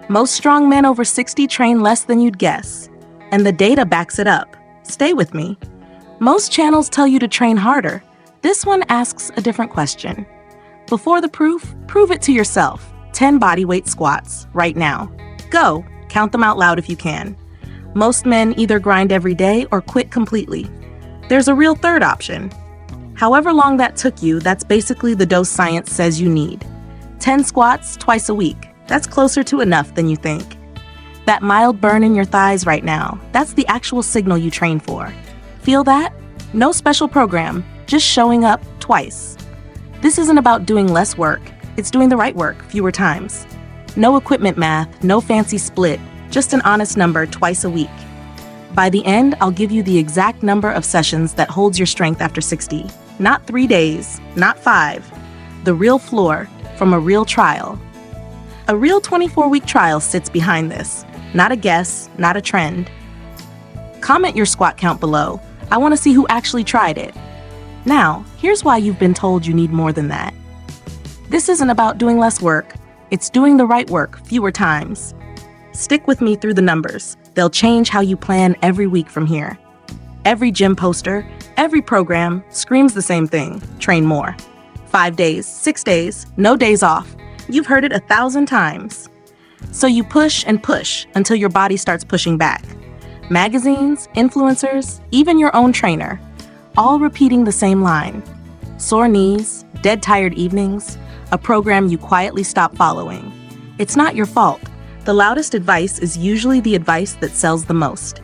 Most strong men over 60 train less than you'd guess. And the data backs it up. Stay with me. Most channels tell you to train harder. This one asks a different question. Before the proof, prove it to yourself. 10 bodyweight squats, right now. Go, count them out loud if you can. Most men either grind every day or quit completely. There's a real third option. However long that took you, that's basically the dose science says you need. 10 squats twice a week. That's closer to enough than you think. That mild burn in your thighs right now, that's the actual signal you train for. Feel that? No special program, just showing up twice. This isn't about doing less work, it's doing the right work fewer times. No equipment math, no fancy split, just an honest number twice a week. By the end, I'll give you the exact number of sessions that holds your strength after 60. Not 3 days, not 5. The real floor from a real trial. A real 24-week trial sits behind this. Not a guess, not a trend. Comment your squat count below. I want to see who actually tried it. Now, here's why you've been told you need more than that. This isn't about doing less work. It's doing the right work fewer times. Stick with me through the numbers. They'll change how you plan every week from here. Every gym poster, every program screams the same thing: train more. 5 days, 6 days, no days off. You've heard it 1,000 times. So you push and push until your body starts pushing back. Magazines, influencers, even your own trainer, all repeating the same line. Sore knees, dead tired evenings, a program you quietly stop following. It's not your fault. The loudest advice is usually the advice that sells the most.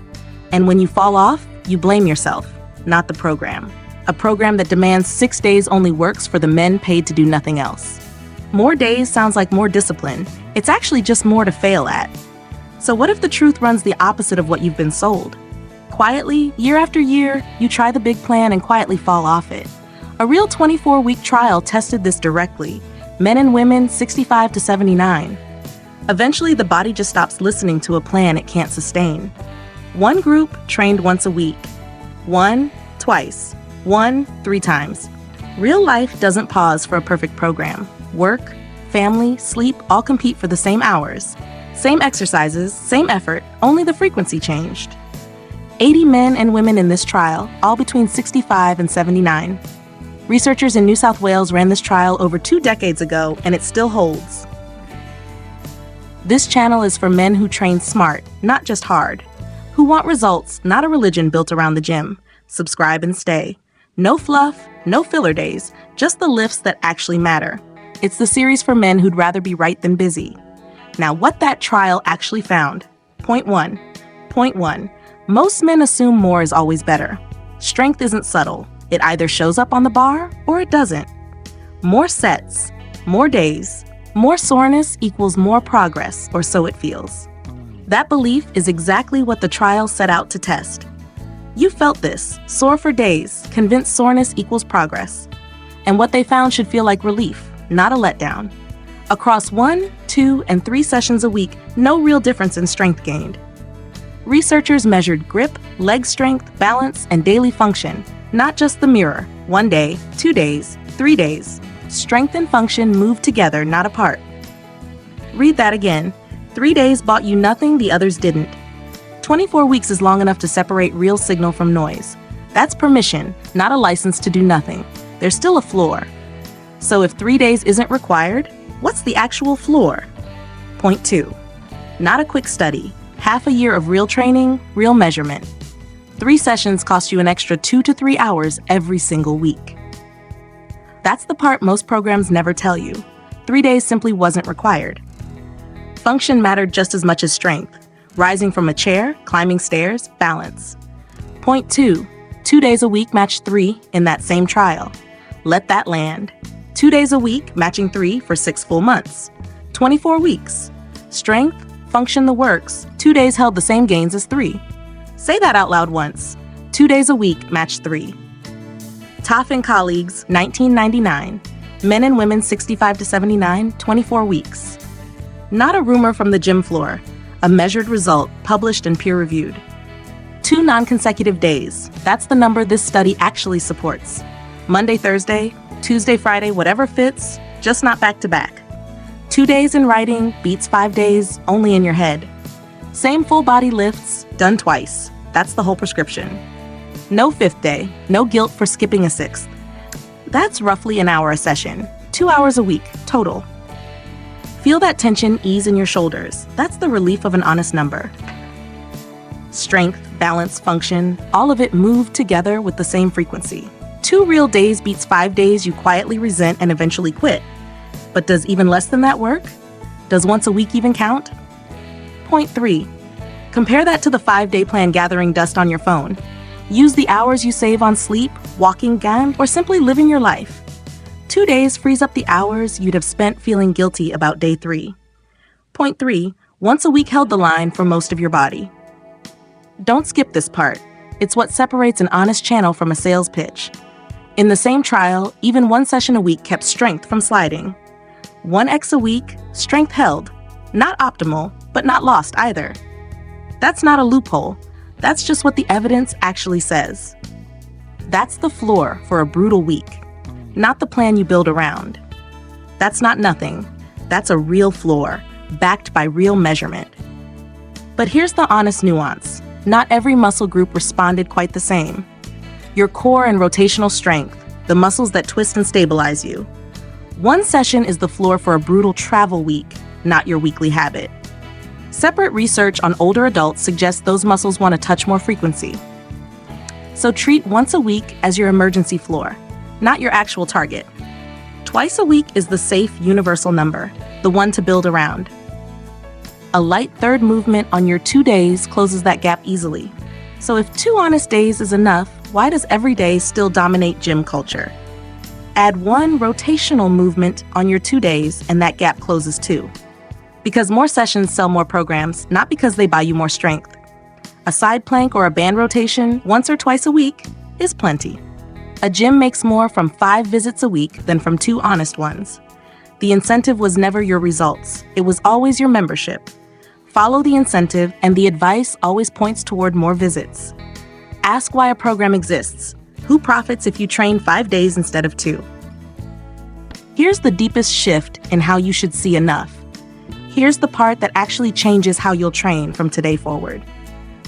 And when you fall off, you blame yourself, not the program. A program that demands 6 days only works for the men paid to do nothing else. More days sounds like more discipline. It's actually just more to fail at. So what if the truth runs the opposite of what you've been sold? Quietly, year after year, you try the big plan and quietly fall off it. A real 24-week trial tested this directly. Men and women 65 to 79. Eventually, the body just stops listening to a plan it can't sustain. One group trained once a week. One, twice. One, 3 times. Real life doesn't pause for a perfect program. Work, family, sleep all compete for the same hours. Same exercises, same effort, only the frequency changed. 80 men and women in this trial, all between 65 and 79. Researchers in New South Wales ran this trial over 2 decades ago, and it still holds. This channel is for men who train smart, not just hard. Who want results, not a religion built around the gym. Subscribe and stay. No fluff, no filler days, just the lifts that actually matter. It's the series for men who'd rather be right than busy. Now, what that trial actually found. Point 1. Most men assume more is always better. Strength isn't subtle. It either shows up on the bar or it doesn't. More sets, more days, more soreness equals more progress, or so it feels. That belief is exactly what the trial set out to test. You felt this, sore for days, convinced soreness equals progress. And what they found should feel like relief, not a letdown. Across 1, 2, and 3 sessions a week, no real difference in strength gained. Researchers measured grip, leg strength, balance, and daily function, not just the mirror. 1 day, 2 days, 3 days. Strength and function moved together, not apart. Read that again. 3 days bought you nothing the others didn't. 24 weeks is long enough to separate real signal from noise. That's permission, not a license to do nothing. There's still a floor. So if 3 days isn't required, what's the actual floor? Point 2. Not a quick study. Half a year of real training, real measurement. 3 sessions cost you an extra 2 to 3 hours every single week. That's the part most programs never tell you. 3 days simply wasn't required. Function mattered just as much as strength. Rising from a chair, climbing stairs, balance. Point 2. 2 days a week matched 3 in that same trial. Let that land. 2 days a week matching 3 for 6 full months. 24 weeks. Strength, function the works, 2 days held the same gains as 3. Say that out loud once. 2 days a week matched 3. Toff and colleagues, 1999. Men and women 65 to 79, 24 weeks. Not a rumor from the gym floor. A measured result, published and peer-reviewed. 2 non-consecutive days. That's the number this study actually supports. Monday, Thursday, Tuesday, Friday, whatever fits, just not back-to-back. 2 days in writing beats 5 days only in your head. Same full body lifts, done twice. That's the whole prescription. No 5th day, no guilt for skipping a 6th. That's roughly an hour a session, 2 hours a week, total. Feel that tension ease in your shoulders. That's the relief of an honest number. Strength, balance, function, all of it move together with the same frequency. 2 real days beats 5 days you quietly resent and eventually quit. But does even less than that work? Does once a week even count? Point 3. Compare that to the 5-day plan gathering dust on your phone. Use the hours you save on sleep, walking, or simply living your life. 2 days frees up the hours you'd have spent feeling guilty about day 3. Point 3. Once a week held the line for most of your body. Don't skip this part. It's what separates an honest channel from a sales pitch. In the same trial, even 1 session a week kept strength from sliding. 1x a week, strength held. Not optimal, but not lost either. That's not a loophole. That's just what the evidence actually says. That's the floor for a brutal week, not the plan you build around. That's not nothing. That's a real floor, backed by real measurement. But here's the honest nuance. Not every muscle group responded quite the same. Your core and rotational strength, the muscles that twist and stabilize you. 1 session is the floor for a brutal travel week, not your weekly habit. Separate research on older adults suggests those muscles want to touch more frequency. So treat once a week as your emergency floor, not your actual target. Twice a week is the safe universal number, the one to build around. A light third movement on your 2 days closes that gap easily. So if 2 honest days is enough, why does every day still dominate gym culture? Add 1 rotational movement on your 2 days and that gap closes too. Because more sessions sell more programs, not because they buy you more strength. A side plank or a band rotation once or twice a week is plenty. A gym makes more from 5 visits a week than from 2 honest ones. The incentive was never your results. It was always your membership. Follow the incentive and the advice always points toward more visits. Ask why a program exists. Who profits if you train 5 days instead of 2? Here's the deepest shift in how you should see enough. Here's the part that actually changes how you'll train from today forward.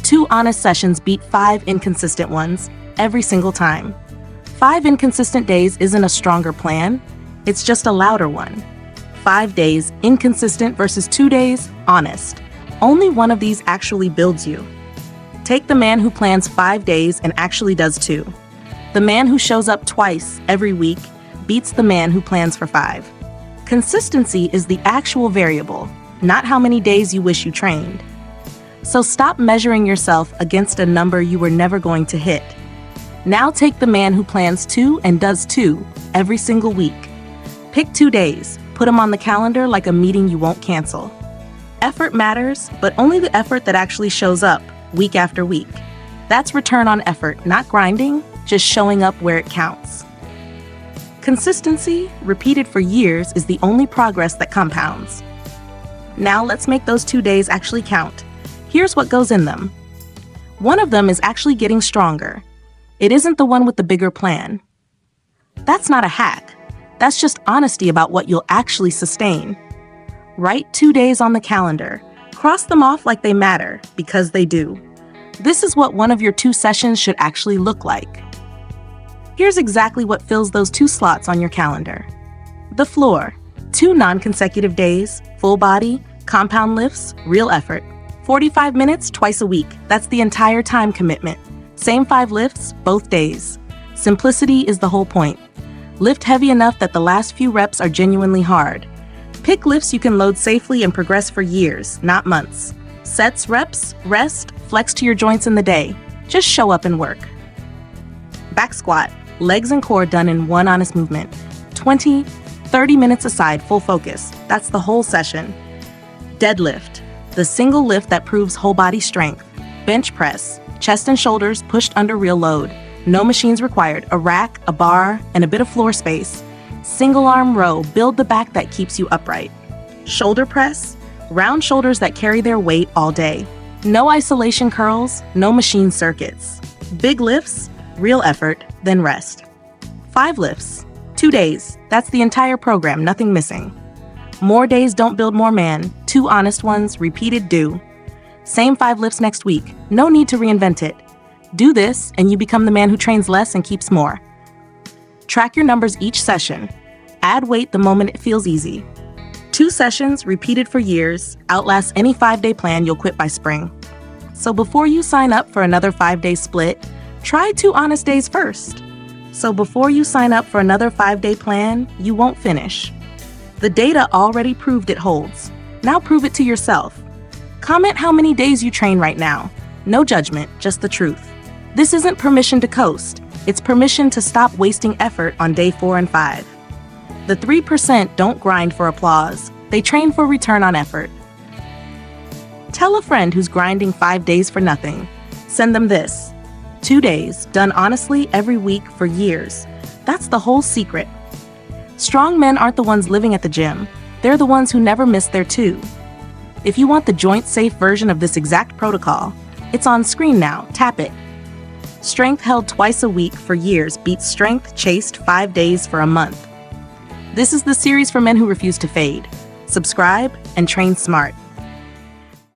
2 honest sessions beat 5 inconsistent ones every single time. 5 inconsistent days isn't a stronger plan, it's just a louder one. 5 days inconsistent versus 2 days honest. Only one of these actually builds you. Take the man who plans 5 days and actually does 2. The man who shows up twice every week beats the man who plans for 5. Consistency is the actual variable, not how many days you wish you trained. So stop measuring yourself against a number you were never going to hit. Now take the man who plans 2 and does 2 every single week. Pick 2 days, put them on the calendar like a meeting you won't cancel. Effort matters, but only the effort that actually shows up week after week. That's return on effort, not grinding, just showing up where it counts. Consistency, repeated for years, is the only progress that compounds. Now let's make those 2 days actually count. Here's what goes in them. One of them is actually getting stronger. It isn't the one with the bigger plan. That's not a hack. That's just honesty about what you'll actually sustain. Write 2 days on the calendar. Cross them off like they matter, because they do. This is what one of your 2 sessions should actually look like. Here's exactly what fills those 2 slots on your calendar. The floor, 2 non-consecutive days, full body, compound lifts, real effort. 45 minutes twice a week, that's the entire time commitment. Same 5 lifts, both days. Simplicity is the whole point. Lift heavy enough that the last few reps are genuinely hard. Pick lifts you can load safely and progress for years, not months. Sets, reps, rest, flex to your joints in the day. Just show up and work. Back squat, legs and core done in 1 honest movement. 20, 30 minutes aside, full focus. That's the whole session. Deadlift, the single lift that proves whole body strength. Bench press, chest and shoulders pushed under real load. No machines required, a rack, a bar, and a bit of floor space. Single arm row, build the back that keeps you upright. Shoulder press, round shoulders that carry their weight all day. No isolation curls, no machine circuits. Big lifts, real effort, then rest. 5 lifts, 2 days, that's the entire program, nothing missing. More days don't build more man. 2 honest ones, repeated do. Same 5 lifts next week. No need to reinvent it. Do this, and you become the man who trains less and keeps more. Track your numbers each session. Add weight the moment it feels easy. 2 sessions, repeated for years, outlast any 5-day plan you'll quit by spring. So before you sign up for another 5-day split, try 2 honest days first. So before you sign up for another 5-day plan, you won't finish. The data already proved it holds. Now prove it to yourself. Comment how many days you train right now. No judgment, just the truth. This isn't permission to coast. It's permission to stop wasting effort on day 4 and 5. The 3% don't grind for applause. They train for return on effort. Tell a friend who's grinding 5 days for nothing. Send them this. 2 days, done honestly every week for years. That's the whole secret. Strong men aren't the ones living at the gym. They're the ones who never miss their 2. If you want the joint-safe version of this exact protocol, it's on screen now. Tap it. Strength held twice a week for years beats strength chased 5 days for a month. This is the series for men who refuse to fade. Subscribe and train smart.